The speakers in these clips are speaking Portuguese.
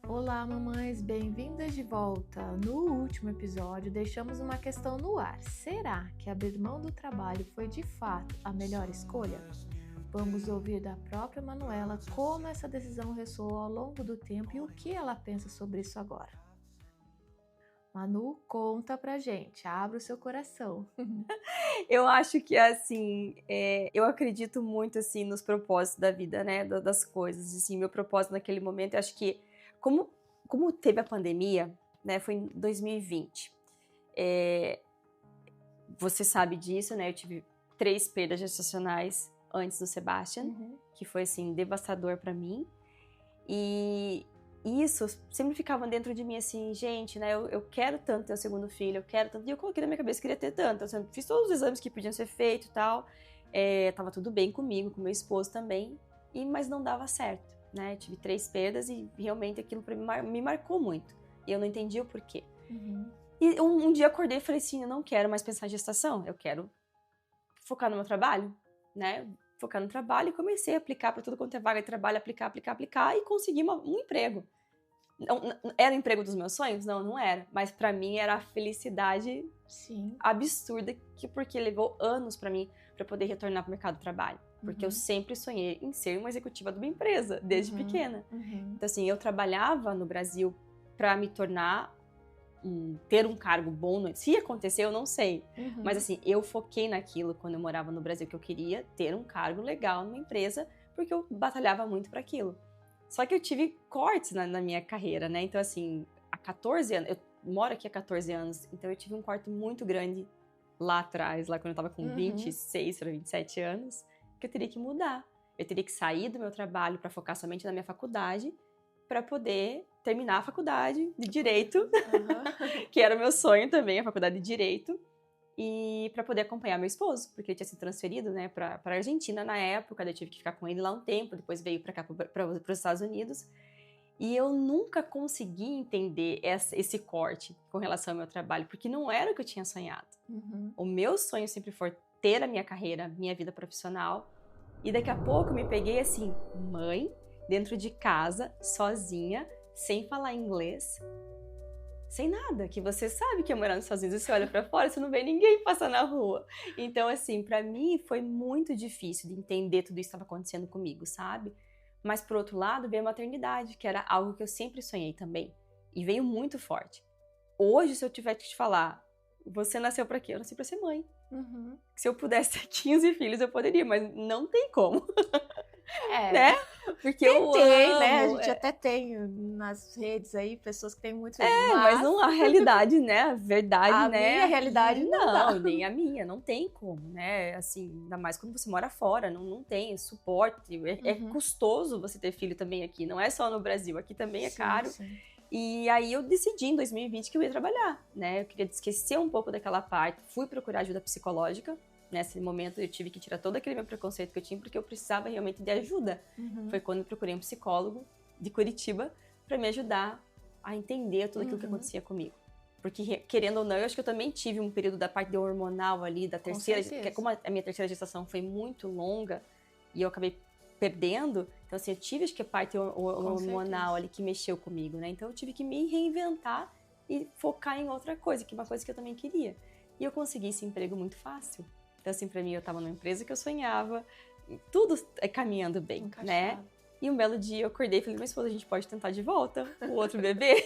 Olá, mamães, bem-vindas de volta. No último episódio, deixamos uma questão no ar. Será que abrir mão do trabalho foi de fato a melhor escolha? Vamos ouvir da própria Manuela como essa decisão ressoou ao longo do tempo e o que ela pensa sobre isso agora. Manu, conta pra gente, abra o seu coração. Eu acho que, assim, eu acredito muito, assim, nos propósitos da vida, né, das coisas, assim, meu propósito naquele momento, eu acho que, como teve a pandemia, né, foi em 2020, você sabe disso, né, eu tive 3 perdas gestacionais antes do Sebastian, que foi, assim, devastador pra mim, e isso sempre ficava dentro de mim, assim, gente, né, eu quero tanto ter o segundo filho, eu quero tanto, e eu coloquei na minha cabeça que queria ter tanto, eu fiz todos os exames que podiam ser feitos e tal, tava tudo bem comigo, com meu esposo também, mas não dava certo, né, tive 3 perdas e realmente aquilo pra mim me marcou muito, e eu não entendi o porquê. E um dia eu acordei e falei assim, eu não quero mais pensar em gestação, eu quero focar no meu trabalho, né, focar no trabalho e comecei a aplicar para tudo quanto é vaga de trabalho, aplicar e consegui um emprego. Não, era o emprego dos meus sonhos? Não era. Mas para mim era a felicidade absurda, porque levou anos para mim para poder retornar para o mercado de trabalho. Porque eu sempre sonhei em ser uma executiva de uma empresa, desde pequena. Então assim, eu trabalhava no Brasil para me tornar ter um cargo bom, se acontecer eu não sei, mas assim, eu foquei naquilo quando eu morava no Brasil, que eu queria ter um cargo legal numa empresa, porque eu batalhava muito para aquilo. Só que eu tive cortes na minha carreira, né, então assim, há 14 anos, eu moro aqui há 14 anos, então eu tive um corte muito grande lá atrás, lá quando eu tava com 26 para 27 anos, que eu teria que mudar, eu teria que sair do meu trabalho para focar somente na minha faculdade, para poder terminar a faculdade de Direito, que era o meu sonho também, a faculdade de Direito, e para poder acompanhar meu esposo, porque ele tinha sido transferido, né, para a Argentina na época, daí eu tive que ficar com ele lá um tempo, depois veio para cá, para os Estados Unidos, e eu nunca consegui entender esse corte com relação ao meu trabalho, porque não era o que eu tinha sonhado. O meu sonho sempre foi ter a minha carreira, minha vida profissional, e daqui a pouco eu me peguei assim, mãe, dentro de casa, sozinha, sem falar inglês, sem nada, que você sabe que é morar nos Estados Unidos, você olha pra fora, você não vê ninguém passar na rua. Então, assim, pra mim foi muito difícil de entender tudo isso que estava acontecendo comigo, sabe? Mas, por outro lado, veio a maternidade, que era algo que eu sempre sonhei também, e veio muito forte. Hoje, se eu tiver que te falar, você nasceu pra quê? Eu nasci pra ser mãe. Se eu pudesse ter 15 filhos, eu poderia, mas não tem como. Né? Porque eu amo, né? A gente até tem nas redes aí pessoas que têm muitos filhos, mas não a realidade, né? A verdade, a né? minha realidade não dá. Nem a minha, não tem como, né? Assim, ainda mais quando você mora fora, não tem suporte, é custoso você ter filho também aqui, não é só no Brasil, aqui também é caro. E aí eu decidi em 2020 que eu ia trabalhar, né? Eu queria esquecer um pouco daquela parte, fui procurar ajuda psicológica. Nesse momento eu tive que tirar todo aquele meu preconceito que eu tinha, porque eu precisava realmente de ajuda. Foi quando eu procurei um psicólogo de Curitiba para me ajudar a entender tudo aquilo que acontecia comigo. Porque, querendo ou não, eu acho que eu também tive um período da parte hormonal ali, da terceira, que como a minha terceira gestação foi muito longa e eu acabei perdendo, então assim, eu tive acho que a parte hormonal ali que mexeu comigo, né? Então eu tive que me reinventar e focar em outra coisa, que é uma coisa que eu também queria. E eu consegui esse emprego muito fácil. Então, assim, pra mim, eu tava numa empresa que eu sonhava, tudo caminhando bem, né? E um belo dia eu acordei e falei, mas esposa, a gente pode tentar de volta o outro bebê?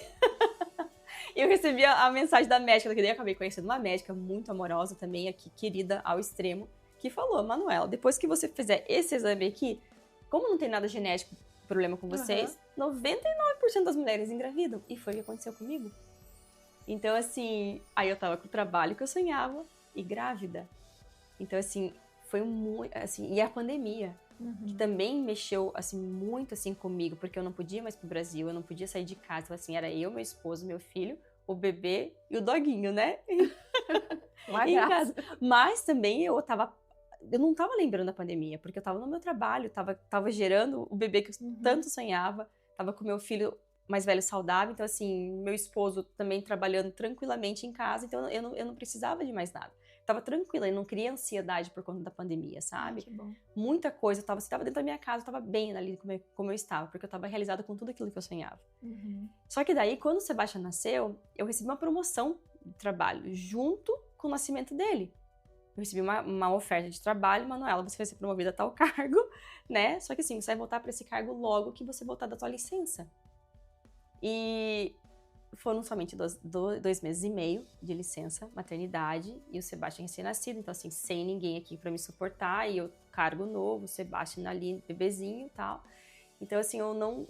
E eu recebi a mensagem da médica, que daí eu acabei conhecendo uma médica muito amorosa também, aqui, querida ao extremo, que falou, Manuela, depois que você fizer esse exame aqui, como não tem nada genético, problema com vocês, 99% das mulheres engravidam. E foi o que aconteceu comigo. Então, assim, aí eu tava com o trabalho que eu sonhava e grávida. Então, assim, foi muito, assim, e a pandemia, que também mexeu, assim, muito, assim, comigo, porque eu não podia mais pro Brasil, eu não podia sair de casa, então, assim, era eu, meu esposo, meu filho, o bebê e o doguinho, né? Em casa. Mas também eu não tava lembrando da pandemia, porque eu tava no meu trabalho, tava gerando o bebê que eu tanto sonhava, tava com meu filho mais velho saudável, então, assim, meu esposo também trabalhando tranquilamente em casa, então eu não precisava de mais nada. tava tranquila, eu não queria ansiedade por conta da pandemia, sabe? Que bom. Muita coisa, você tava dentro da minha casa, eu tava bem ali como eu estava, porque eu tava realizada com tudo aquilo que eu sonhava. Só que daí, quando o Sebastian nasceu, eu recebi uma promoção de trabalho junto com o nascimento dele. Eu recebi uma oferta de trabalho, Manuela, você vai ser promovida a tal cargo, né? Só que assim, você vai voltar para esse cargo logo que você voltar da tua licença. E foram somente 2 meses e meio de licença, maternidade, e o Sebastian recém-nascido, então assim, sem ninguém aqui para me suportar, e eu cargo novo, o Sebastian ali, bebezinho e tal. Então assim,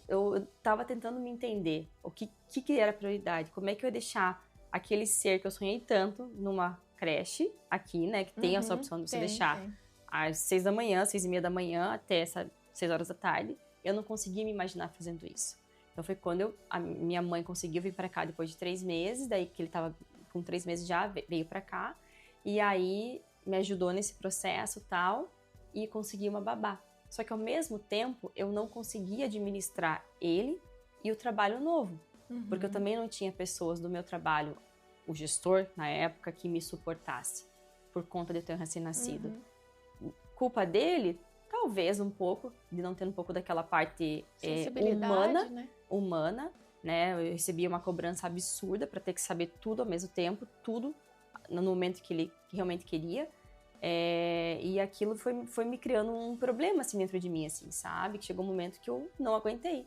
eu tava tentando me entender o que era a prioridade, como é que eu ia deixar aquele ser que eu sonhei tanto numa creche aqui, né, que tem essa opção de você deixar às 6 da manhã, 6:30 da manhã, até 6 horas da tarde. Eu não conseguia me imaginar fazendo isso. Então foi quando a minha mãe conseguiu vir pra cá depois de 3 meses, daí que ele tava com 3 meses já, veio pra cá, e aí me ajudou nesse processo e tal, e consegui uma babá. Só que ao mesmo tempo, eu não conseguia administrar ele e o trabalho novo, porque eu também não tinha pessoas do meu trabalho, o gestor, na época, que me suportasse, por conta de eu ter um recém-nascido. Culpa dele? Talvez um pouco, de não ter um pouco daquela parte humana, né? Eu recebia uma cobrança absurda para ter que saber tudo ao mesmo tempo, tudo no momento que ele realmente queria. E aquilo foi me criando um problema, assim, dentro de mim, assim, sabe? Que chegou um momento que eu não aguentei.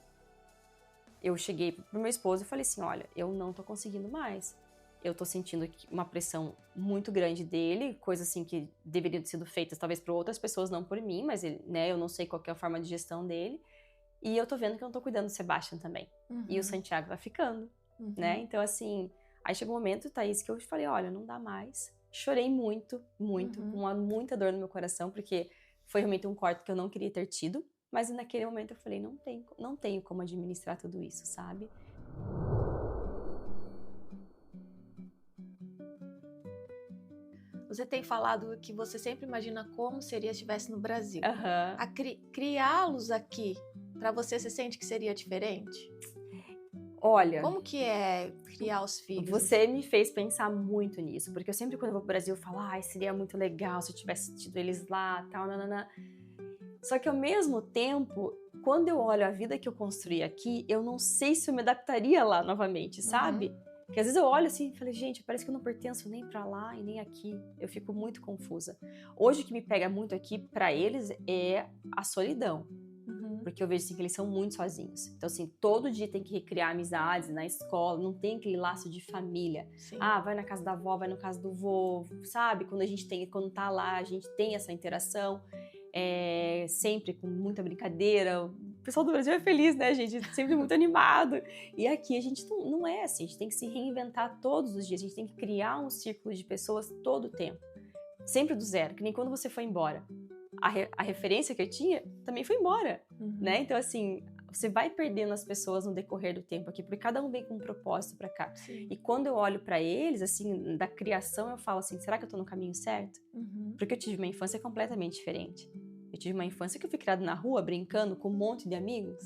Eu cheguei pro meu esposo e falei assim, olha, eu não tô conseguindo mais. Eu tô sentindo uma pressão muito grande dele, coisas assim que deveriam ter sido feitas talvez por outras pessoas, não por mim, mas ele, né, eu não sei qual que é a forma de gestão dele. E eu tô vendo que eu não tô cuidando do Sebastian também. E o Santiago tá ficando, né? Então, assim, aí chegou um momento, Thaís, que eu falei, olha, não dá mais. Chorei muito, com muita dor no meu coração, porque foi realmente um corte que eu não queria ter tido. Mas naquele momento eu falei, não tenho como administrar tudo isso, sabe? Você tem falado que você sempre imagina como seria se estivesse no Brasil. Uhum. Criá-los aqui, para você sente que seria diferente? Olha... Como que é criar os filhos? Você me fez pensar muito nisso, porque eu sempre quando eu vou pro Brasil eu falo, seria muito legal se eu tivesse tido eles lá, tal, nanana. Só que ao mesmo tempo, quando eu olho a vida que eu construí aqui, eu não sei se eu me adaptaria lá novamente, sabe? Porque às vezes eu olho assim e falo, gente, parece que eu não pertenço nem pra lá e nem aqui. Eu fico muito confusa. Hoje o que me pega muito aqui pra eles é a solidão. Porque eu vejo assim, que eles são muito sozinhos. Então, assim, todo dia tem que recriar amizades na escola, não tem aquele laço de família. Sim. Vai na casa da avó, vai na casa do vô, sabe? Quando tá lá, a gente tem essa interação. Sempre com muita brincadeira. O pessoal do Brasil é feliz, né, gente? Sempre muito animado. E aqui a gente não é assim. A gente tem que se reinventar todos os dias. A gente tem que criar um círculo de pessoas todo o tempo. Sempre do zero, que nem quando você foi embora. A referência que eu tinha também foi embora, né? Então, assim, você vai perdendo as pessoas no decorrer do tempo aqui, porque cada um vem com um propósito pra cá. Sim. E quando eu olho pra eles, assim, da criação, eu falo assim, será que eu tô no caminho certo? Porque eu tive uma infância completamente diferente. Eu tive uma infância que eu fui criada na rua, brincando com um monte de amigos.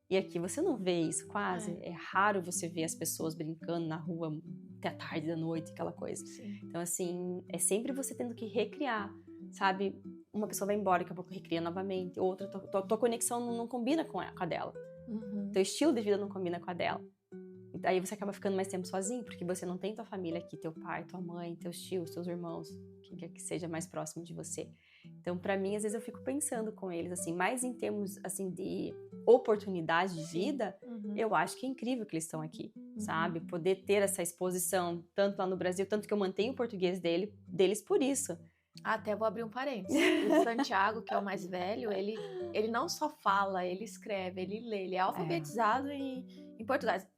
E aqui você não vê isso quase. É raro você ver as pessoas brincando na rua até a tarde da noite, aquela coisa. Sim. Então, assim, é sempre você tendo que recriar, sabe? Uma pessoa vai embora, daqui a pouco recria novamente. Outra, tua conexão não combina com a dela. Teu estilo de vida não combina com a dela. Aí você acaba ficando mais tempo sozinho, porque você não tem tua família aqui, teu pai, tua mãe, teus tios, teus irmãos, quem quer que seja mais próximo de você. Então, pra mim, às vezes eu fico pensando com eles, assim, mais em termos, assim, de oportunidade de vida, eu acho que é incrível que eles estão aqui, sabe? Poder ter essa exposição, tanto lá no Brasil, tanto que eu mantenho o português deles por isso. Até vou abrir um parênteses. O Santiago, que é o mais velho, ele não só fala, ele escreve, ele lê, ele é alfabetizado em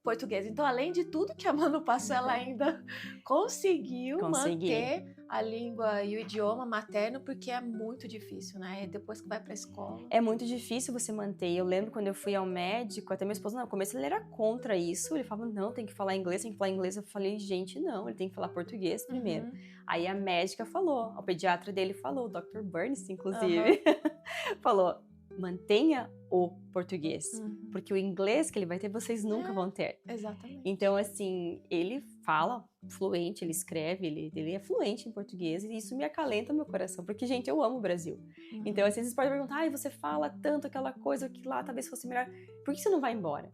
português. Então, além de tudo que a Manu passou, ela ainda conseguiu manter a língua e o idioma materno, porque é muito difícil, né? Depois que vai pra escola. É muito difícil você manter. Eu lembro quando eu fui ao médico, até meu esposo, no começo ele era contra isso. Ele falava, não, tem que falar inglês, tem que falar inglês. Eu falei, gente, não, ele tem que falar português primeiro. Aí a médica falou, o pediatra dele falou, o Dr. Burns, inclusive, falou, mantenha o português, porque o inglês que ele vai ter, vocês nunca vão ter. Exatamente. Então, assim, ele fala fluente, ele escreve, ele é fluente em português, e isso me acalenta o meu coração, porque, gente, eu amo o Brasil. Então, assim, vocês podem perguntar, você fala tanto aquela coisa que lá talvez fosse melhor, por que você não vai embora?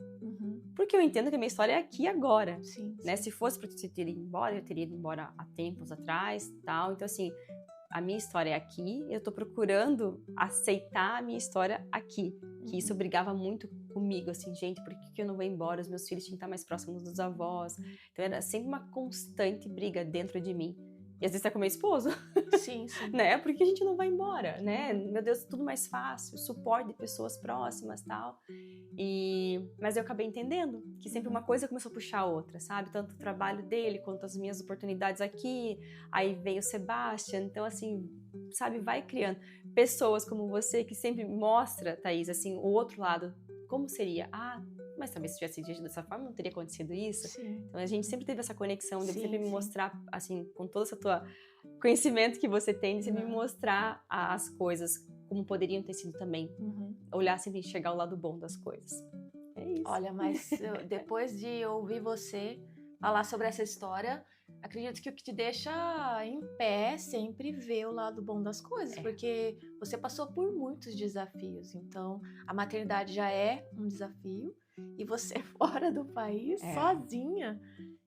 Porque eu entendo que a minha história é aqui agora, né? Se fosse para você ter ido embora, eu teria ido embora há tempos atrás, tal. Então, assim, a minha história é aqui, eu tô procurando aceitar a minha história aqui. Que isso brigava muito comigo, assim, gente, por que eu não vou embora? Os meus filhos tinham que estar mais próximos dos avós. Então, era sempre uma constante briga dentro de mim. E às vezes é com meu esposo. Sim. Né? Porque a gente não vai embora, né? Meu Deus, tudo mais fácil, suporte de pessoas próximas, tal. Mas eu acabei entendendo que sempre uma coisa começou a puxar a outra, sabe? Tanto o trabalho dele, quanto as minhas oportunidades aqui. Aí veio o Sebastian. Então, assim, sabe? Vai criando pessoas como você que sempre mostra, Thaís, assim, o outro lado. Como seria? Mas talvez se tivesse agido dessa forma, não teria acontecido isso. Sim. Então, a gente sempre teve essa conexão de sempre me mostrar, assim, com todo esse teu conhecimento que você tem, de sempre me mostrar as coisas como poderiam ter sido também. Olhar sempre e enxergar o lado bom das coisas. É isso. Olha, mas depois de ouvir você falar sobre essa história, acredito que o que te deixa em pé é sempre ver o lado bom das coisas, porque você passou por muitos desafios. Então, a maternidade já é um desafio e você fora do país, sozinha.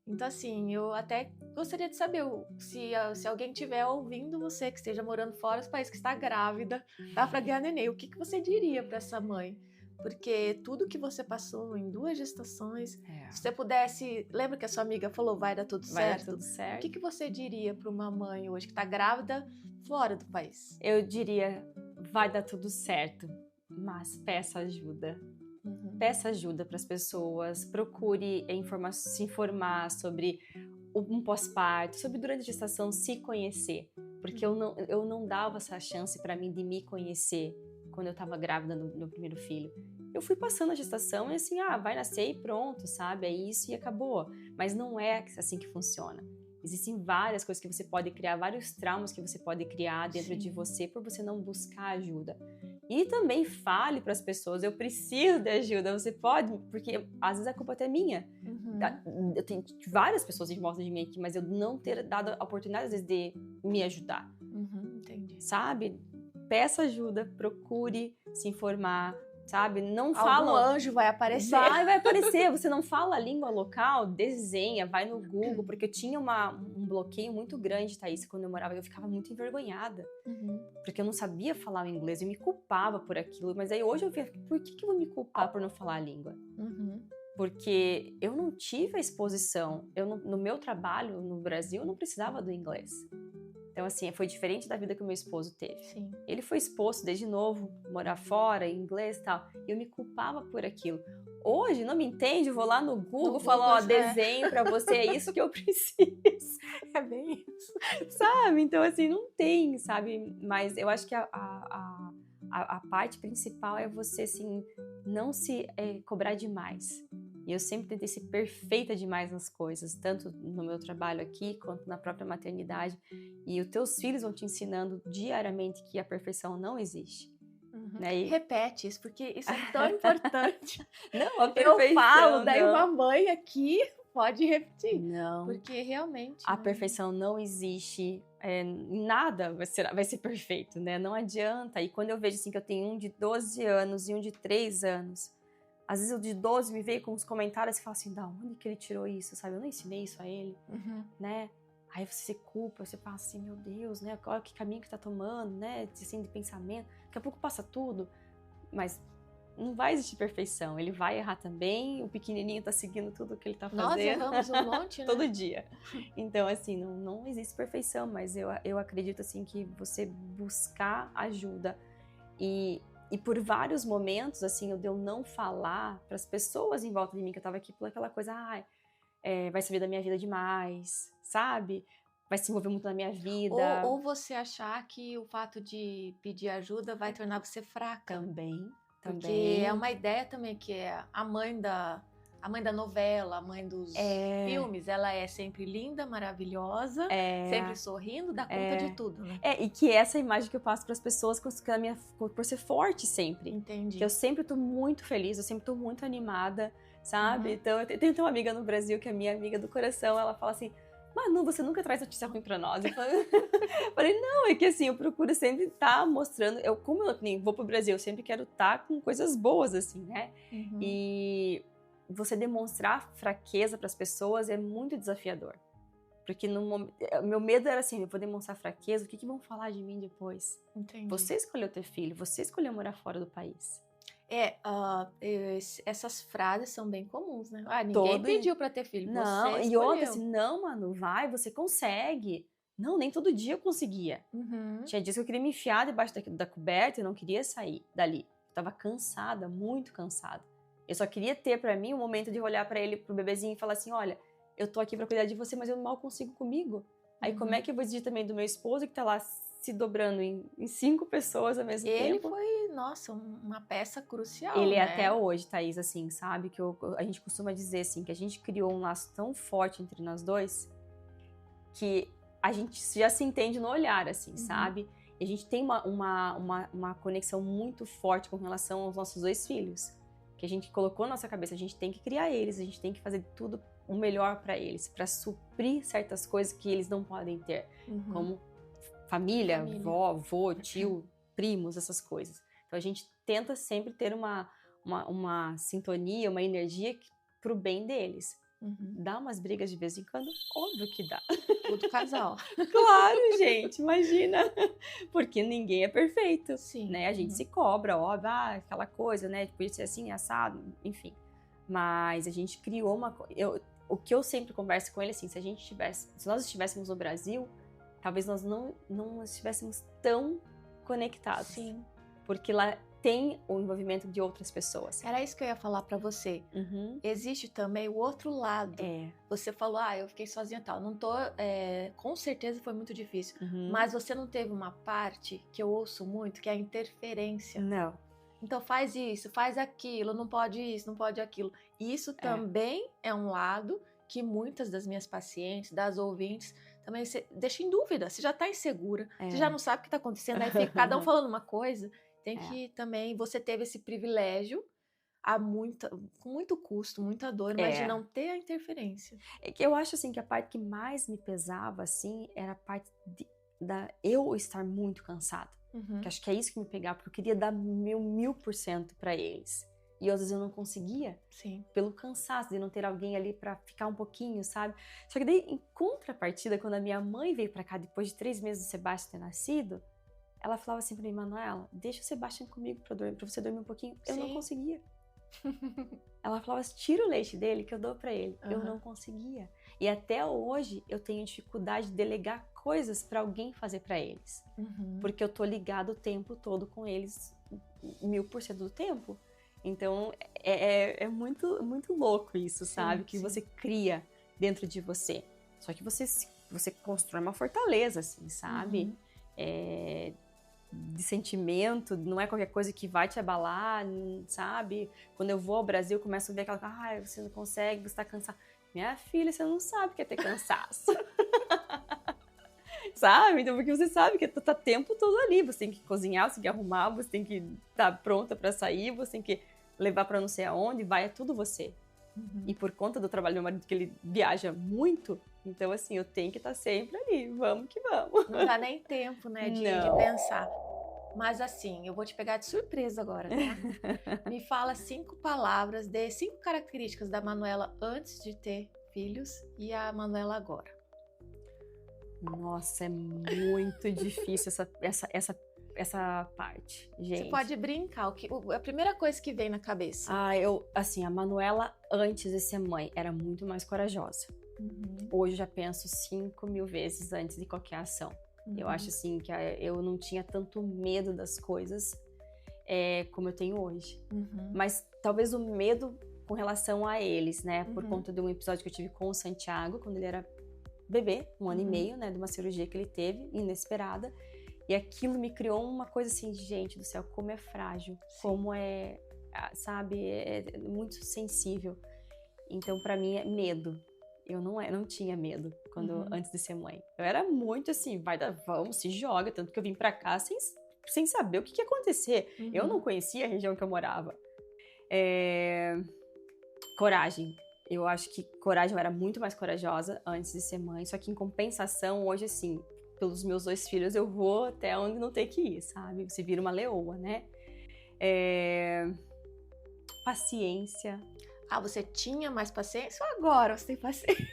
Então, assim, eu até gostaria de saber se alguém estiver ouvindo você, que esteja morando fora do país, que está grávida, tá para ganhar neném, o que você diria para essa mãe? Porque tudo que você passou em 2 gestações, se você pudesse... Lembra que a sua amiga falou, vai dar tudo certo? Vai dar tudo certo. O que você diria para uma mãe hoje que está grávida fora do país? Eu diria, vai dar tudo certo, mas peça ajuda. Peça ajuda para as pessoas, procure se informar sobre um pós-parto, sobre durante a gestação se conhecer, porque eu não dava essa chance para mim de me conhecer quando eu estava grávida do meu primeiro filho. Eu fui passando a gestação e assim, vai nascer e pronto, sabe? É isso e acabou. Mas não é assim que funciona. Existem várias coisas que você pode criar, vários traumas que você pode criar dentro de você por você não buscar ajuda. E também fale para as pessoas, eu preciso de ajuda, você pode, porque às vezes a culpa até é minha. Eu tenho várias pessoas em volta de mim aqui, mas eu não ter dado a oportunidade às vezes de me ajudar. Entendi. Sabe? Peça ajuda, procure se informar, sabe? Não Algum anjo vai aparecer. Vai aparecer. Você não fala a língua local, desenha, vai no Google, porque eu tinha um bloqueio muito grande, Thaís, quando eu morava, eu ficava muito envergonhada, porque eu não sabia falar o inglês, eu me culpava por aquilo, mas aí hoje eu vejo, por que eu vou me culpar por não falar a língua? Porque eu não tive a exposição, no meu trabalho no Brasil, eu não precisava do inglês. Então, assim, foi diferente da vida que o meu esposo teve. Sim. Ele foi exposto desde novo, morar fora, em inglês e tal. E eu me culpava por aquilo. Hoje, não me entende? Eu vou lá no Google, falo, desenho pra você, é isso que eu preciso. É bem isso. Sabe? Então, assim, não tem, sabe? Mas eu acho que a parte principal é você, assim, não se cobrar demais. E eu sempre tentei ser perfeita demais nas coisas, tanto no meu trabalho aqui, quanto na própria maternidade. E os teus filhos vão te ensinando diariamente que a perfeição não existe. Né? E... repete isso, porque isso é tão importante. Não, a perfeição, eu falo, daí uma mãe aqui pode repetir. Não. Porque realmente... A perfeição não existe, nada vai ser perfeito, né? Não adianta. E quando eu vejo assim, que eu tenho um de 12 anos e um de 3 anos... Às vezes o de 12 me veio com uns comentários e fala assim, da onde que ele tirou isso, sabe? Eu não ensinei isso a ele, né? Aí você se culpa, você fala assim, meu Deus, né? Olha que caminho que tá tomando, né? Assim, de pensamento. Daqui a pouco passa tudo. Mas não vai existir perfeição. Ele vai errar também. O pequenininho tá seguindo tudo que ele tá fazendo. Nós erramos um monte, né? Todo dia. Então, assim, não existe perfeição. Mas eu acredito, assim, que você buscar ajuda e por vários momentos, assim, eu não falar para as pessoas em volta de mim, que eu tava aqui por aquela coisa, vai saber da minha vida demais, sabe? Vai se envolver muito na minha vida. Ou você achar que o fato de pedir ajuda vai tornar você fraca. Também. Porque é uma ideia também que a mãe da a mãe da novela, a mãe dos filmes, ela é sempre linda, maravilhosa, sempre sorrindo, dá conta de tudo, né? E que essa imagem que eu passo para as pessoas por ser forte sempre. Entendi. Que eu sempre tô muito feliz, eu sempre tô muito animada, sabe? Então, eu tenho uma amiga no Brasil que é minha amiga do coração, ela fala assim, Manu, você nunca traz notícia ruim pra nós. Eu falei, não, é que assim, eu procuro sempre estar mostrando, como eu nem vou pro Brasil, eu sempre quero estar com coisas boas, assim, né? E você demonstrar fraqueza para as pessoas é muito desafiador. Porque meu medo era assim, eu vou demonstrar fraqueza, o que vão falar de mim depois? Entendi. Você escolheu ter filho, você escolheu morar fora do país. Essas frases são bem comuns, né? Ninguém pediu pra ter filho, não, você e escolheu. outra assim, não, Manu, vai, você consegue. Não, nem todo dia eu conseguia. Tinha dias que eu queria me enfiar debaixo da coberta e não queria sair dali. Eu tava cansada, muito cansada. Eu só queria ter pra mim um momento de olhar pra ele, pro bebezinho e falar assim, olha, eu tô aqui pra cuidar de você, mas eu mal consigo comigo. Aí como é que eu vou exigir também do meu esposo que tá lá se dobrando em 5 pessoas ao mesmo tempo? Ele foi, nossa, uma peça crucial, Ele né? até hoje, Thaís, assim, sabe? Que a gente costuma dizer, assim, que a gente criou um laço tão forte entre nós dois que a gente já se entende no olhar, assim, sabe? E a gente tem uma conexão muito forte com relação aos nossos 2 filhos. Que a gente colocou na nossa cabeça, a gente tem que criar eles, a gente tem que fazer tudo o melhor para eles, para suprir certas coisas que eles não podem ter, como família, vó, avô, tio, primos, essas coisas. Então a gente tenta sempre ter uma sintonia, uma energia pro bem deles. Dá umas brigas de vez em quando? Óbvio que dá. Tudo casal. Claro, gente, imagina. Porque ninguém é perfeito. Sim. Né? A gente se cobra, óbvio, aquela coisa, né? Podia ser assim, assado, enfim. Mas a gente criou o que eu sempre converso com ele, assim, se nós estivéssemos no Brasil, talvez nós não estivéssemos tão conectados. Sim. Porque lá tem o envolvimento de outras pessoas. Era isso que eu ia falar pra você. Existe também o outro lado. Você falou, eu fiquei sozinha e tal. Não tô, com certeza foi muito difícil. Mas você não teve uma parte que eu ouço muito, que é a interferência. Não. Então faz isso, faz aquilo, não pode isso, não pode aquilo. E isso também é um lado que muitas das minhas pacientes, das ouvintes, também deixa em dúvida. Você já tá insegura, você já não sabe o que tá acontecendo, aí fica cada um falando uma coisa. Tem que também, você teve esse privilégio com muito custo, muita dor, mas de não ter a interferência. É que eu acho assim que a parte que mais me pesava assim era a parte eu estar muito cansada. Que acho que é isso que me pegava, porque eu queria dar 1000% pra eles. E às vezes eu não conseguia. Sim. Pelo cansaço de não ter alguém ali pra ficar um pouquinho, sabe? Só que daí, em contrapartida, quando a minha mãe veio pra cá depois de 3 meses do Sebastião ter nascido, ela falava assim pra mim, Manuela, deixa o Sebastião comigo pra você dormir um pouquinho. Eu não conseguia. Ela falava, tira o leite dele que eu dou pra ele. Eu não conseguia. E até hoje eu tenho dificuldade de delegar coisas pra alguém fazer pra eles. Porque eu tô ligada o tempo todo com eles 1000% do tempo. Então é muito, muito louco isso, sabe? Que você cria dentro de você. Só que você constrói uma fortaleza, assim, sabe? De sentimento, não é qualquer coisa que vai te abalar, sabe? Quando eu vou ao Brasil, eu começo a ver aquela você não consegue, você tá cansado. Minha filha, você não sabe o que é ter cansaço. Sabe? Então, porque você sabe que tá o tempo todo ali, você tem que cozinhar, você tem que arrumar, você tem que estar pronta pra sair, você tem que levar pra não sei aonde, é tudo você. E por conta do trabalho do meu marido, que ele viaja muito, então assim, eu tenho que estar sempre ali, vamos que vamos. Não dá nem tempo, né, de pensar. Mas assim, eu vou te pegar de surpresa agora, tá? Me fala 5 palavras, 5 características da Manuela antes de ter filhos e a Manuela agora. Nossa, é muito difícil essa parte, gente. Você pode brincar, a primeira coisa que vem na cabeça. A Manuela, antes de ser mãe, era muito mais corajosa. Hoje eu já penso 5.000 vezes antes de qualquer ação. Eu acho assim que eu não tinha tanto medo das coisas como eu tenho hoje. Mas talvez o medo com relação a eles, né? Por conta de um episódio que eu tive com o Santiago, quando ele era bebê, 1 ano e meio, né? De uma cirurgia que ele teve, inesperada. E aquilo me criou uma coisa assim, gente do céu, como é frágil, como sabe, é muito sensível. Então, pra mim, é medo. Eu não tinha medo antes de ser mãe. Eu era muito assim, vamos, se joga. Tanto que eu vim pra cá sem saber o que ia acontecer. Eu não conhecia a região que eu morava. Coragem. Eu acho que coragem, eu era muito mais corajosa antes de ser mãe. Só que em compensação, hoje, assim, pelos meus 2 filhos, eu vou até onde não tem que ir, sabe? Você vira uma leoa, né? Paciência. Você tinha mais paciência ou agora você tem paciência?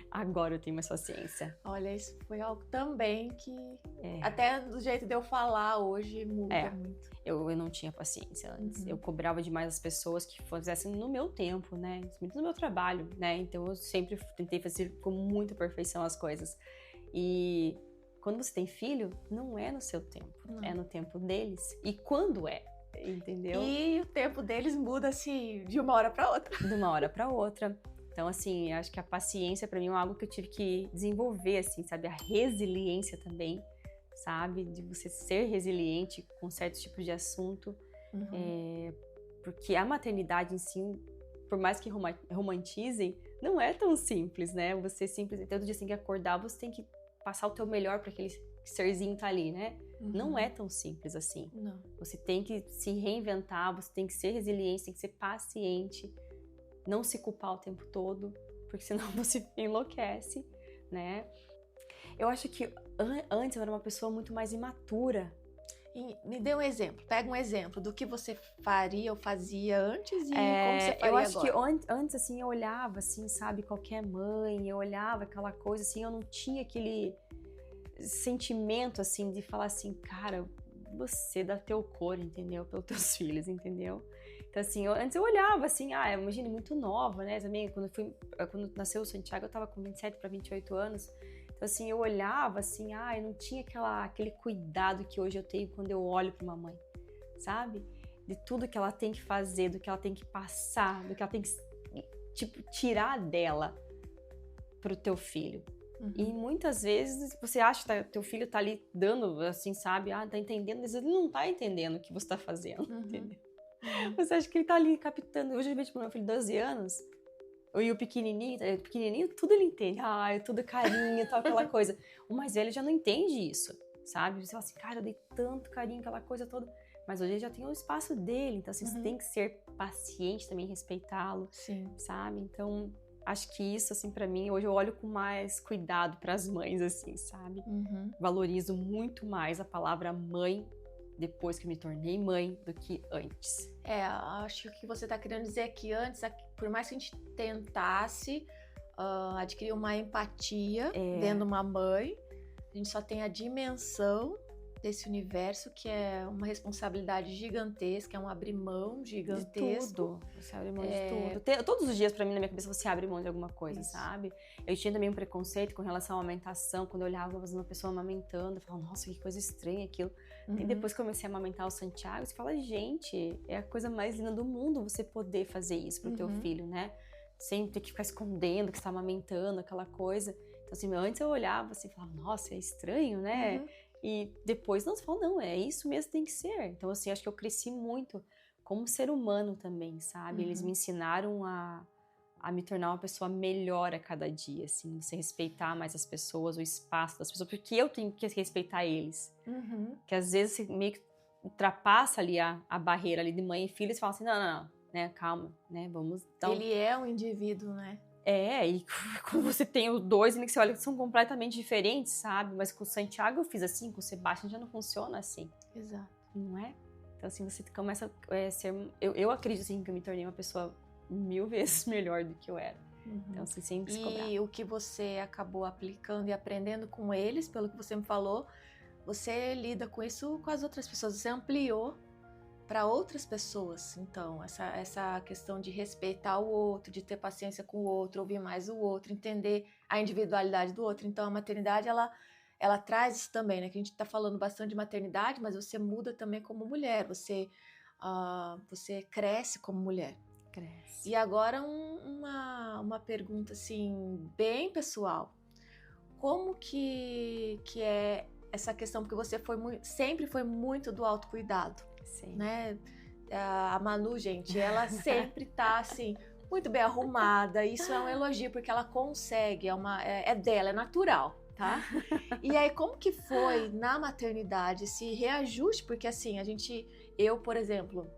Agora eu tenho mais paciência. Olha, isso foi algo também que até do jeito de eu falar hoje muda muito. Eu não tinha paciência antes. Eu cobrava demais as pessoas que fizessem no meu tempo, né? Muito no meu trabalho, né? Então eu sempre tentei fazer com muita perfeição as coisas. E quando você tem filho, não é no seu tempo, é no tempo deles. E quando é? Entendeu? E o tempo deles muda, assim, de uma hora para outra. De uma hora para outra. Então, assim, acho que a paciência para mim é algo que eu tive que desenvolver, assim, sabe? A resiliência também, sabe? De você ser resiliente com certos tipos de assunto. Porque a maternidade em si, por mais que romantizem, não é tão simples, né? Você simplesmente, todo dia você tem que acordar, você tem que passar o teu melhor para aquele serzinho que tá ali, né? Não é tão simples assim. Não. Você tem que se reinventar, você tem que ser resiliente, tem que ser paciente, não se culpar o tempo todo, porque senão você enlouquece, né? Eu acho que antes eu era uma pessoa muito mais imatura. E me dê um exemplo, pega um exemplo do que você faria ou fazia antes e como você faria eu acho agora. que antes, assim, eu olhava, assim, sabe, qualquer mãe, eu olhava aquela coisa, assim, eu não tinha aquele sentimento, assim, de falar assim, cara, você dá teu cor, entendeu? Pelos teus filhos, entendeu? Então, assim, antes eu olhava, assim, imagina, muito nova, né? Também, quando nasceu o Santiago, eu tava com 27 para 28 anos. Então, assim, eu olhava, assim, eu não tinha aquele cuidado que hoje eu tenho quando eu olho para uma mãe, sabe? De tudo que ela tem que fazer, do que ela tem que passar, do que ela tem que, tipo, tirar dela pro teu filho. E muitas vezes você acha que teu filho tá ali dando, assim, sabe? Tá entendendo, mas ele não tá entendendo o que você tá fazendo, entendeu? Você acha que ele tá ali captando. Hoje eu vejo pro meu filho de 12 anos, e o pequenininho, tudo ele entende. Tudo carinho, tal, aquela coisa. O mais velho já não entende isso, sabe? Você fala assim, cara, eu dei tanto carinho, aquela coisa toda. Mas hoje ele já tem o espaço dele, então assim, você tem que ser paciente também, respeitá-lo, sabe? Então, acho que isso, assim, pra mim, hoje eu olho com mais cuidado pras mães, assim, sabe? Valorizo muito mais a palavra mãe depois que me tornei mãe do que antes. Acho que o que você tá querendo dizer é que antes, por mais que a gente tentasse adquirir uma empatia dentro de uma mãe, a gente só tem a dimensão desse universo, que é uma responsabilidade gigantesca, é um abrir mão gigantesco. De tudo. Você abre mão de tudo. Todos os dias, pra mim, na minha cabeça, você abre mão de alguma coisa, sabe? Eu tinha também um preconceito com relação à amamentação. Quando eu olhava uma pessoa amamentando, eu falava, nossa, que coisa estranha aquilo. E depois que comecei a amamentar o Santiago, você fala, gente, é a coisa mais linda do mundo você poder fazer isso pro teu filho, né? Sem ter que ficar escondendo que você tá amamentando, aquela coisa. Então, assim, antes eu olhava assim e falava, nossa, é estranho, né? E depois, você fala, não, é isso mesmo, tem que ser. Então, assim, acho que eu cresci muito como ser humano também, sabe? Eles me ensinaram a me tornar uma pessoa melhor a cada dia, assim, você respeitar mais as pessoas, o espaço das pessoas, porque eu tenho que respeitar eles. Que às vezes você meio que ultrapassa ali a barreira ali de mãe e filho e você fala assim, não, né, calma, né, vamos... Ele é um indivíduo, né? E quando você tem os dois, e que você olha que são completamente diferentes, sabe? Mas com o Santiago eu fiz assim, com o Sebastião já não funciona assim. Exato. Não é? Então assim, você começa a ser... Eu acredito assim que eu me tornei uma pessoa 1000 vezes melhor do que eu era. Então assim, sempre se cobrar. E o que você acabou aplicando e aprendendo com eles, pelo que você me falou, você lida com isso com as outras pessoas, você ampliou para outras pessoas. Então, essa questão de respeitar o outro, de ter paciência com o outro, ouvir mais o outro, entender a individualidade do outro. Então, a maternidade, ela traz isso também, né? Que a gente está falando bastante de maternidade, mas você muda também como mulher, você cresce como mulher. Cresce. E agora uma pergunta, assim, bem pessoal. Como que é essa questão? Porque você sempre foi muito do autocuidado. Sim. Né? A Manu, gente, ela sempre tá assim, muito bem arrumada. Isso é um elogio, porque ela consegue, é dela, é natural, tá? E aí, como que foi na maternidade esse reajuste? Porque assim, eu, por exemplo,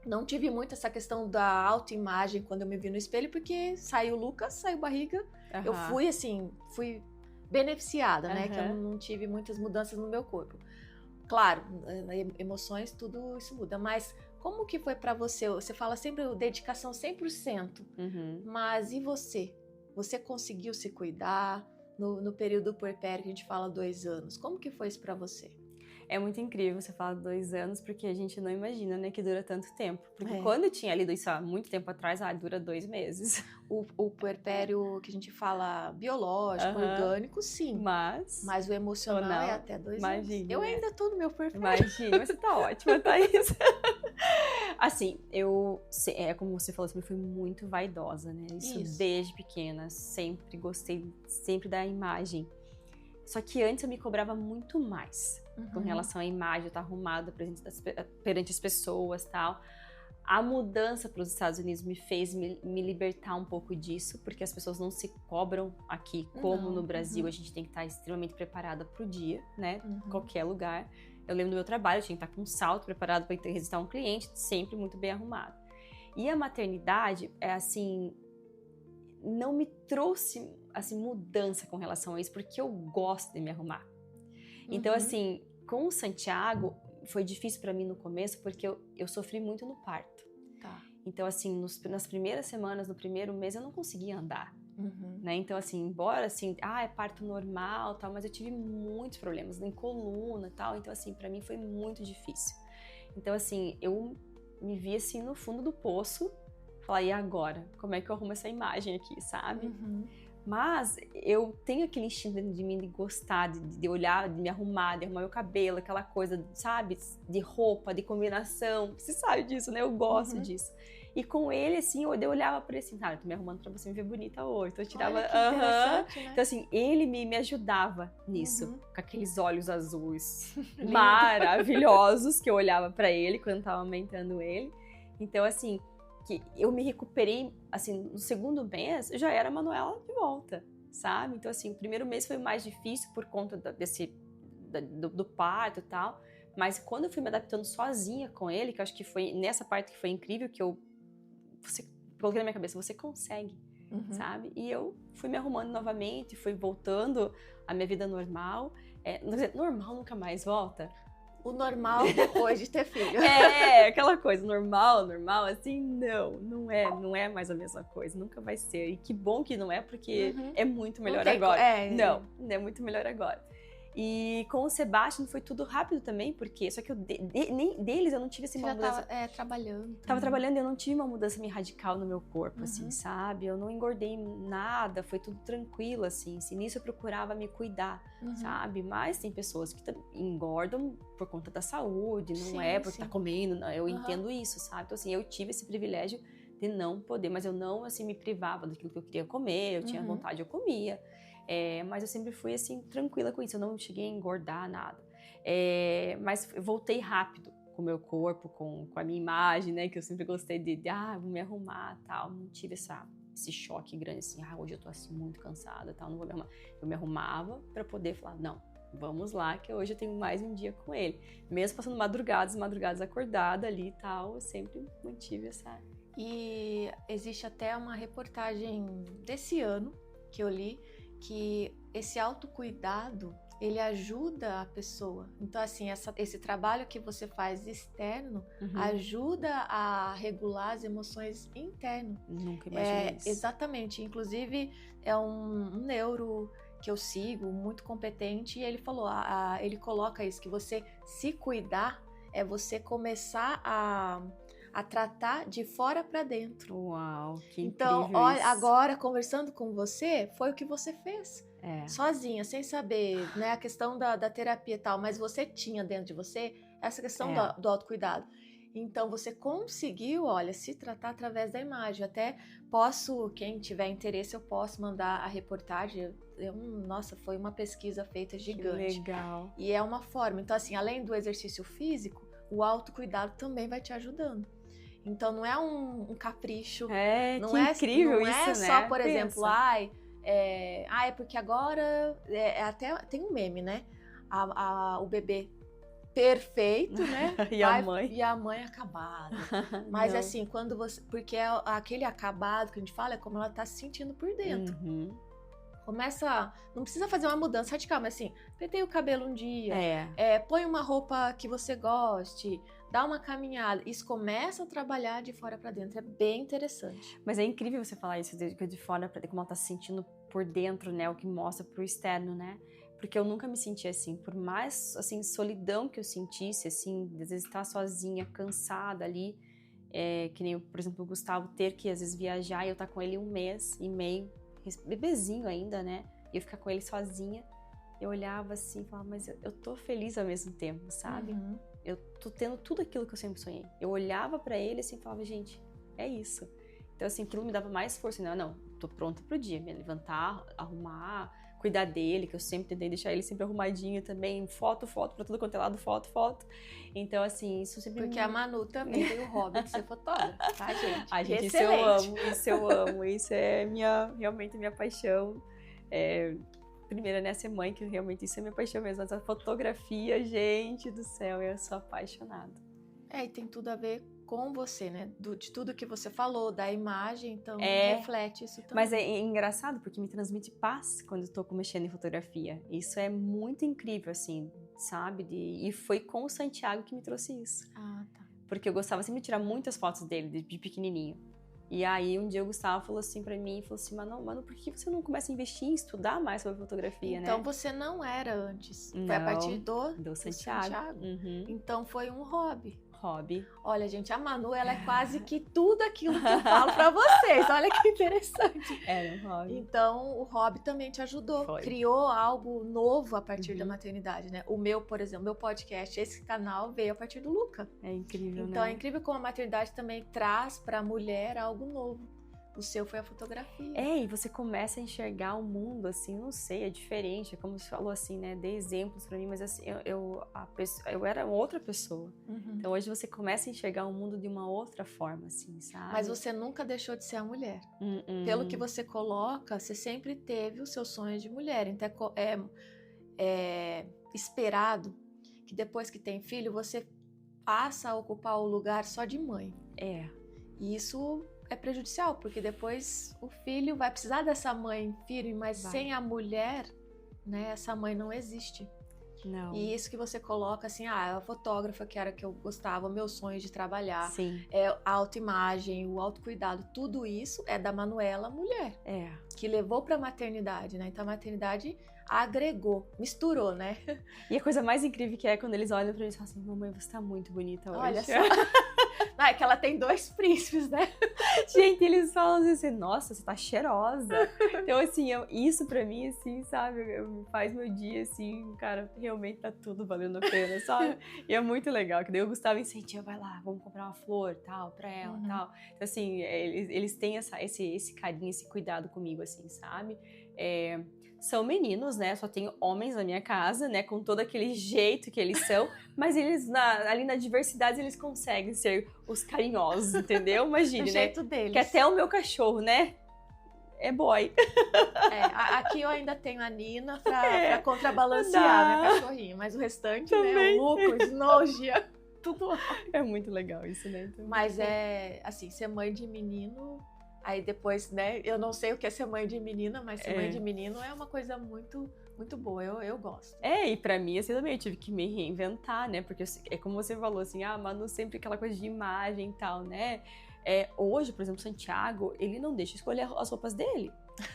não tive muito essa questão da autoimagem quando eu me vi no espelho, porque saiu o Lucas, saiu barriga. Eu fui beneficiada, né? Que eu não tive muitas mudanças no meu corpo. Claro, emoções, tudo isso muda, mas como que foi pra você? Você fala sempre dedicação 100%, mas e você? Você conseguiu se cuidar no período puerpério que a gente fala 2 anos? Como que foi isso pra você? É muito incrível você falar 2 anos, porque a gente não imagina, né, que dura tanto tempo. Porque quando eu tinha lido isso há muito tempo atrás, dura 2 meses. O puerpério que a gente fala biológico, orgânico, sim. Mas o emocional é até 2 anos. Eu ainda tô no meu puerpério. Imagina, mas você tá ótima, Thaís. Assim, como você falou, eu sempre fui muito vaidosa, né? Isso desde pequena. Sempre gostei, sempre da imagem. Só que antes eu me cobrava muito mais com relação à imagem, eu estar arrumada perante as pessoas e tal. A mudança para os Estados Unidos me fez me libertar um pouco disso, porque as pessoas não se cobram aqui, como no Brasil, a gente tem que estar extremamente preparada para o dia, né? Qualquer lugar. Eu lembro do meu trabalho, eu tinha que estar com um salto preparado para visitar um cliente, sempre muito bem arrumado. E a maternidade, não me trouxe mudança com relação a isso, porque eu gosto de me arrumar. Então, com o Santiago, foi difícil para mim no começo, porque eu sofri muito no parto. Tá. Então, nas primeiras semanas, no primeiro mês, eu não conseguia andar. Né? Então, embora, é parto normal, tal, mas eu tive muitos problemas em coluna, tal. Então, para mim foi muito difícil. Então, eu me vi, no fundo do poço, falar, e agora? Como é que eu arrumo essa imagem aqui, sabe? Mas eu tenho aquele instinto de mim de gostar, de olhar, de me arrumar, de arrumar meu cabelo, aquela coisa, sabe? De roupa, de combinação. Você sabe disso, né? Eu gosto disso. E com ele, eu olhava pra ele eu tô me arrumando pra você me ver bonita hoje. Então eu tirava... Olha que interessante, né? Então, ele me ajudava nisso. Com aqueles olhos azuis maravilhosos que eu olhava pra ele quando eu tava amamentando ele. Então, que eu me recuperei, no segundo mês, eu já era a Manuela de volta, sabe? Então, o primeiro mês foi mais difícil por conta do parto e tal, mas quando eu fui me adaptando sozinha com ele, que eu acho que foi nessa parte que foi incrível, que coloquei na minha cabeça, você consegue, sabe? E eu fui me arrumando novamente, fui voltando à minha vida normal. Normal nunca mais volta. O normal depois de ter filho. Aquela coisa, normal, não é mais a mesma coisa, nunca vai ser. E que bom que não é, porque é muito melhor agora. Não é muito melhor agora. E com o Sebastian foi tudo rápido também, porque só que nem deles eu não tive uma mudança. Tava trabalhando. Tava trabalhando e eu não tive uma mudança meio radical no meu corpo, sabe? Eu não engordei nada, foi tudo tranquilo, Nisso eu procurava me cuidar, sabe? Mas tem pessoas que engordam por conta da saúde, não é porque tá comendo, não, eu entendo isso, sabe? Então, eu tive esse privilégio de não poder, mas eu não, me privava daquilo que eu queria comer, eu tinha vontade, eu comia. Mas eu sempre fui, tranquila com isso, eu não cheguei a engordar nada. Mas eu voltei rápido com o meu corpo, com a minha imagem, né? Que eu sempre gostei vou me arrumar, tal. Não tive esse choque grande, hoje eu tô, muito cansada, tal, não vou me arrumar. Eu me arrumava pra poder falar, não, vamos lá, que hoje eu tenho mais um dia com ele. Mesmo passando madrugadas acordada ali e tal, eu sempre mantive essa... E existe até uma reportagem desse ano que eu li, que esse autocuidado, ele ajuda a pessoa. Então, esse trabalho que você faz externo ajuda a regular as emoções interno. Nunca imaginei isso. Exatamente. Inclusive, é um neuro que eu sigo, muito competente, e ele falou, ele coloca isso, que você se cuidar é você começar a tratar de fora para dentro. Uau, que incrível. Então, olha, agora conversando com você, foi o que você fez. Sozinha, sem saber, né, a questão da terapia e tal, mas você tinha dentro de você essa questão do autocuidado. Então, você conseguiu, olha, se tratar através da imagem. Até quem tiver interesse, eu posso mandar a reportagem. Nossa, foi uma pesquisa feita gigante. Que legal. E é uma forma. Então, além do exercício físico, o autocuidado também vai te ajudando. Então não é um capricho. Não que é incrível não isso, é né? só, por exemplo, é porque agora até tem um meme, né? O bebê perfeito, né? E a mãe? E a mãe acabada. Mas assim, quando você... Porque aquele acabado que a gente fala é como ela tá se sentindo por dentro. Começa... Não precisa fazer uma mudança radical, mas assim, penteia o cabelo um dia. Põe uma roupa que você goste. Dá uma caminhada. Isso começa a trabalhar de fora pra dentro. É bem interessante. Mas é incrível você falar isso de fora pra dentro, como ela tá se sentindo por dentro, né? O que mostra pro externo, né? Porque eu nunca me senti assim, por mais, assim, solidão que eu sentisse, assim, às vezes estar sozinha, cansada ali, que nem, por exemplo, o Gustavo ter que, às vezes, viajar e eu estar com ele 1 mês e meio, bebezinho ainda, né, e eu ficar com ele sozinha, eu olhava assim e falava, mas eu tô feliz ao mesmo tempo, sabe? Eu tô tendo tudo aquilo que eu sempre sonhei. Eu olhava pra ele assim e falava, gente, é isso. Então, assim, aquilo me dava mais força, né? Não, tô pronta pro dia, me levantar, arrumar, cuidar dele, que eu sempre tentei deixar ele sempre arrumadinho também, foto pra tudo quanto é lado, foto. Então, assim, isso sempre... Porque a Manu também tem o hobby de ser fotógrafa, tá, gente? Ai, gente, isso eu amo, isso é realmente minha paixão. Primeiro, né, ser mãe, que realmente isso é minha paixão mesmo, mas a fotografia, gente do céu, eu sou apaixonada. E tem tudo a ver com você, né? De tudo que você falou, da imagem, então reflete isso também. Mas é engraçado porque me transmite paz quando eu tô mexendo em fotografia. Isso é muito incrível, assim, sabe? E foi com o Santiago que me trouxe isso. Ah, tá. Porque eu gostava sempre de tirar muitas fotos dele, de pequenininho. E aí um dia o Gustavo falou assim pra mim, falou assim, Manu, por que você não começa a investir em estudar mais sobre fotografia, então, né? você não era antes, não, foi a partir do Santiago. Então foi um hobby. Hobby. Olha, gente, a Manu, ela é quase que tudo aquilo que eu falo pra vocês. Olha que interessante. Era um hobby. Então, o hobby também te ajudou. Foi. Criou algo novo a partir da maternidade, né? O meu, por exemplo, meu podcast, esse canal veio a partir do Luca. É incrível, então, né? é incrível como a maternidade também traz pra mulher algo novo. O seu foi a fotografia. E você começa a enxergar o mundo, assim, não sei, é diferente. É como você falou, assim, né? Dê exemplos pra mim, mas assim, eu era outra pessoa. Então hoje você começa a enxergar o mundo de uma outra forma, assim, sabe? Mas você nunca deixou de ser a mulher. Pelo que você coloca, você sempre teve os seus sonhos de mulher. Então é esperado que depois que tem filho, você passa a ocupar o lugar só de mãe. E isso é prejudicial, porque depois o filho vai precisar dessa mãe firme, mas sem a mulher, né, essa mãe não existe. Não. E isso que você coloca assim, a fotógrafa que era que eu gostava, meu sonho de trabalhar, Sim. A autoimagem, o autocuidado, tudo isso é da Manuela mulher, que levou pra maternidade, né? Então a maternidade agregou, misturou, né? E a coisa mais incrível que é quando eles olham pra mim e falam assim, mamãe, você tá muito bonita hoje. Olha só. Não, é que ela tem 2 príncipes, né? Gente, eles falam assim, nossa, você tá cheirosa. Então, assim, isso pra mim, assim, sabe, faz meu dia, assim, cara, realmente tá tudo valendo a pena, sabe? E é muito legal, que daí o Gustavo incentiva, vai lá, vamos comprar uma flor, tal, pra ela, tal. Então, assim, eles têm esse carinho, esse cuidado comigo, assim, sabe? São meninos, né? Só tem homens na minha casa, né? Com todo aquele jeito que eles são. Mas eles, ali na diversidade, eles conseguem ser os carinhosos, entendeu? Imagine, né? O jeito deles. Que até o meu cachorro, né? É boy. Aqui eu ainda tenho a Nina pra contrabalancear minha cachorrinha. Mas o restante, também. Né? O Lucas, o Snogia, tudo lá. É muito legal isso, né? Então, mas assim, ser mãe de menino... Aí depois, né, eu não sei o que é ser mãe de menina, mas ser mãe de menino é uma coisa muito, muito boa, eu gosto. E pra mim, assim, também eu tive que me reinventar, né, porque é como você falou, assim, Manu sempre aquela coisa de imagem e tal, né. Hoje, por exemplo, Santiago, ele não deixa escolher as roupas dele.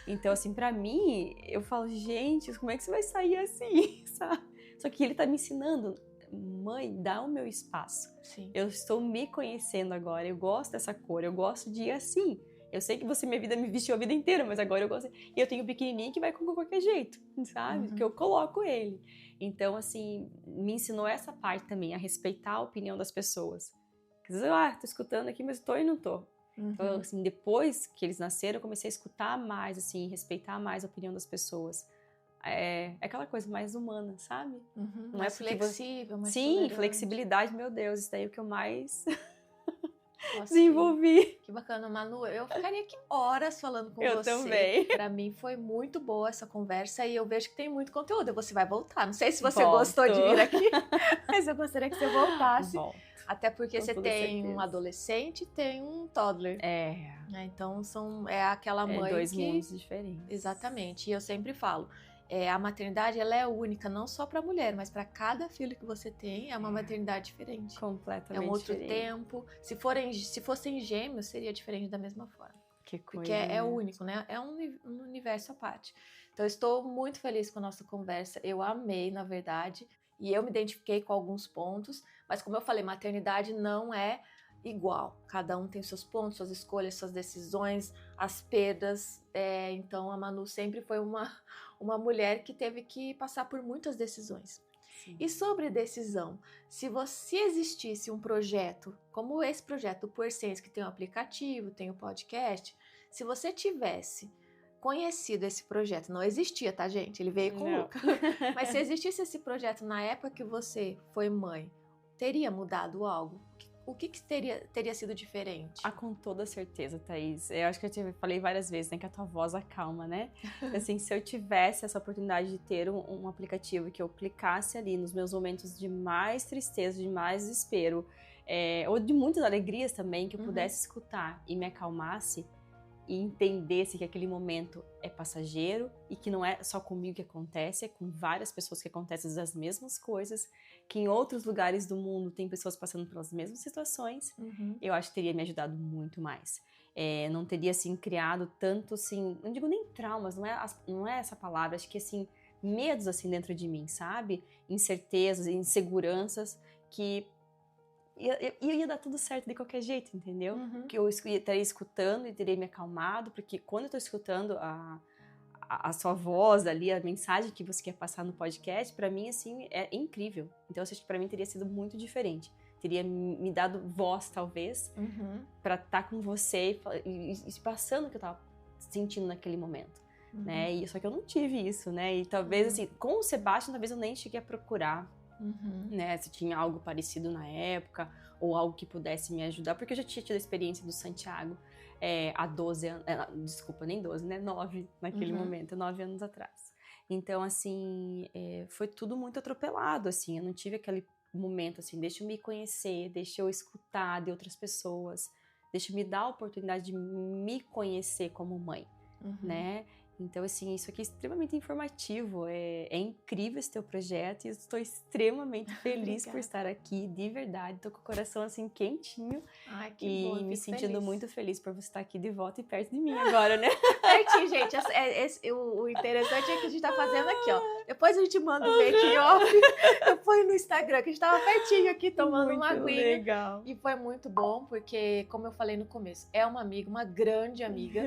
Então, assim, pra mim, eu falo, gente, como é que você vai sair assim, sabe? Só que ele tá me ensinando, mãe, dá o meu espaço. Sim. Eu estou me conhecendo agora, eu gosto dessa cor, eu gosto de ir assim. Eu sei que você me vestiu a vida inteira, mas agora eu gosto. E eu tenho um pequenininho que vai com qualquer jeito, sabe? Que eu coloco ele. Então, assim, me ensinou essa parte também, a respeitar a opinião das pessoas. Às vezes tô escutando aqui, mas tô e não tô. Então, assim, depois que eles nasceram, eu comecei a escutar mais, assim, respeitar mais a opinião das pessoas. É aquela coisa mais humana, sabe? Não mais flexível, mais Sim, tolerante. Flexibilidade, meu Deus, isso daí é o que eu mais... Nossa, desenvolvi. Que bacana, Manu. Eu ficaria aqui horas falando com Eu você. também. Para mim foi muito boa essa conversa e eu vejo que tem muito conteúdo. Você vai voltar. Não sei se você Volto. gostou de vir aqui, mas eu gostaria que você voltasse. Volto. Até porque Com você toda tem certeza. um adolescente e tem um toddler. Então é aquela mãe dois que... mundos diferentes. Exatamente. E eu sempre falo, a maternidade ela é única, não só para a mulher, mas para cada filho que você tem, é uma maternidade diferente. Completamente É um outro diferente. tempo. Se fossem gêmeos, seria diferente da mesma forma. Que coisa, Porque é único, né? É um universo à parte. Então, eu estou muito feliz com a nossa conversa. Eu amei, na verdade. E eu me identifiquei com alguns pontos. Mas, como eu falei, maternidade não é igual. Cada um tem seus pontos, suas escolhas, suas decisões, as perdas. Então, a Manu sempre foi uma mulher que teve que passar por muitas decisões. Sim. E sobre decisão, se existisse um projeto, como esse projeto do Puersense, que tem um aplicativo, tem um podcast, se você tivesse conhecido esse projeto, não existia, tá, gente? Ele veio com o Luca. Mas se existisse esse projeto na época que você foi mãe, teria mudado algo? O que teria sido diferente? Com toda certeza, Thaís. Eu acho que eu falei várias vezes, né, que a tua voz acalma, né? Assim, se eu tivesse essa oportunidade de ter um aplicativo que eu clicasse ali nos meus momentos de mais tristeza, de mais desespero, ou de muitas alegrias também, que eu pudesse escutar e me acalmasse e entendesse que aquele momento é passageiro e que não é só comigo que acontece, é com várias pessoas que acontecem as mesmas coisas, que em outros lugares do mundo tem pessoas passando pelas mesmas situações, eu acho que teria me ajudado muito mais. Não teria, assim, criado tanto, assim, não digo nem traumas, não é essa palavra, acho que, assim, medos, assim, dentro de mim, sabe? Incertezas, inseguranças, que ia dar tudo certo de qualquer jeito, entendeu? Que eu estaria escutando e teria me acalmado, porque quando eu tô escutando a sua voz ali, a mensagem que você quer passar no podcast, pra mim, assim, é incrível. Então, eu acho que pra mim teria sido muito diferente. Teria me dado voz, talvez, pra estar com você e passando o que eu tava sentindo naquele momento, né? E, só que eu não tive isso, né? E talvez, assim, com o Sebastião, talvez eu nem cheguei a procurar, né? Se tinha algo parecido na época, ou algo que pudesse me ajudar, porque eu já tinha tido a experiência do Santiago há 12 anos, desculpa, nem 12, né? 9 naquele momento, 9 anos atrás. Então, assim, foi tudo muito atropelado, assim, eu não tive aquele momento, assim, deixa eu me conhecer, deixa eu escutar de outras pessoas, deixa eu me dar a oportunidade de me conhecer como mãe, né? Então, assim, isso aqui é extremamente informativo, é incrível esse teu projeto e eu estou extremamente feliz por estar aqui, de verdade, tô com o coração, assim, quentinho. Ai, que bom, me sentindo feliz. muito feliz por você estar aqui de volta e perto de mim agora, né? Pertinho, gente, o interessante é que a gente tá fazendo aqui, ó, depois a gente manda um making off, eu ponho no Instagram, que a gente tava pertinho aqui, tomando muito uma aguinha. Legal. E foi muito bom, porque, como eu falei no começo, é uma amiga, uma grande amiga.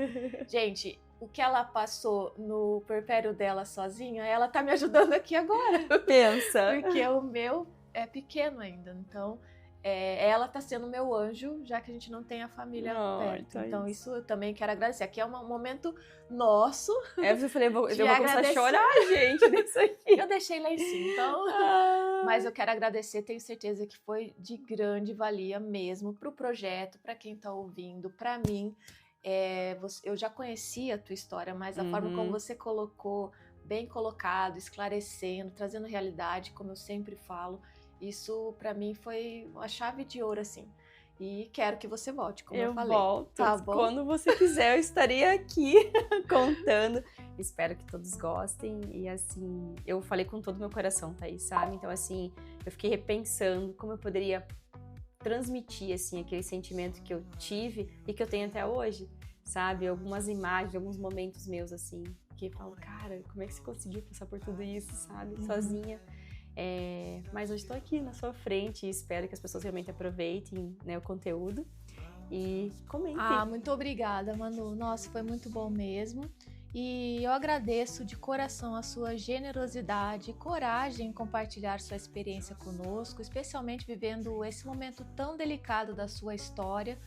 Gente, o que ela passou no puerpério dela sozinha, ela tá me ajudando aqui agora. Pensa. Porque o meu é pequeno ainda, então ela tá sendo meu anjo, já que a gente não tem a família perto. Então isso eu também quero agradecer. Aqui é um momento nosso. Eu falei, eu vou começar a chorar, gente, nisso aqui. Eu deixei lá em cima, então... Mas eu quero agradecer, tenho certeza que foi de grande valia mesmo pro projeto, para quem tá ouvindo, para mim. Eu já conhecia a tua história, mas a forma como você colocou, bem colocado, esclarecendo, trazendo realidade, como eu sempre falo, isso pra mim foi uma chave de ouro, assim. E quero que você volte, como eu falei. Eu volto. Tá bom? Quando você quiser, eu estaria aqui contando. Espero que todos gostem. E assim, eu falei com todo o meu coração, Thaís, sabe? Então, assim, eu fiquei repensando como eu poderia transmitir, assim, aquele sentimento que eu tive e que eu tenho até hoje, sabe? Algumas imagens, alguns momentos meus, assim, que eu falo, cara, como é que você conseguiu passar por tudo isso, sabe? Sozinha. Mas hoje estou aqui na sua frente e espero que as pessoas realmente aproveitem, né, o conteúdo e comentem. Muito obrigada, Manu. Nossa, foi muito bom mesmo. E eu agradeço de coração a sua generosidade e coragem em compartilhar sua experiência conosco, especialmente vivendo esse momento tão delicado da sua história,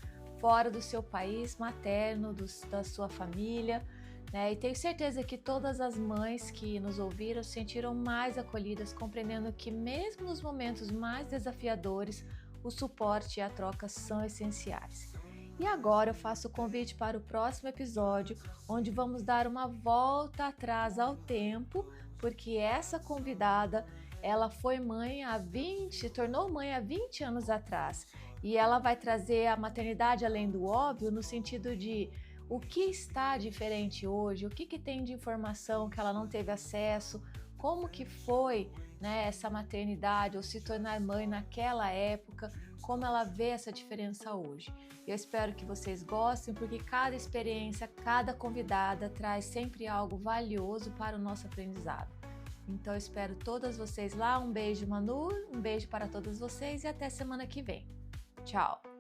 fora do seu país materno, da sua família, né? E tenho certeza que todas as mães que nos ouviram se sentiram mais acolhidas, compreendendo que mesmo nos momentos mais desafiadores, o suporte e a troca são essenciais. E agora eu faço o convite para o próximo episódio, onde vamos dar uma volta atrás ao tempo, porque essa convidada, ela foi mãe se tornou mãe há 20 anos atrás. E ela vai trazer a maternidade além do óbvio, no sentido de o que está diferente hoje, o que tem de informação que ela não teve acesso, como que foi, né, essa maternidade ou se tornar mãe naquela época, como ela vê essa diferença hoje. Eu espero que vocês gostem, porque cada experiência, cada convidada traz sempre algo valioso para o nosso aprendizado. Então eu espero todas vocês lá. Um beijo, Manu, um beijo para todas vocês e até semana que vem. Tchau!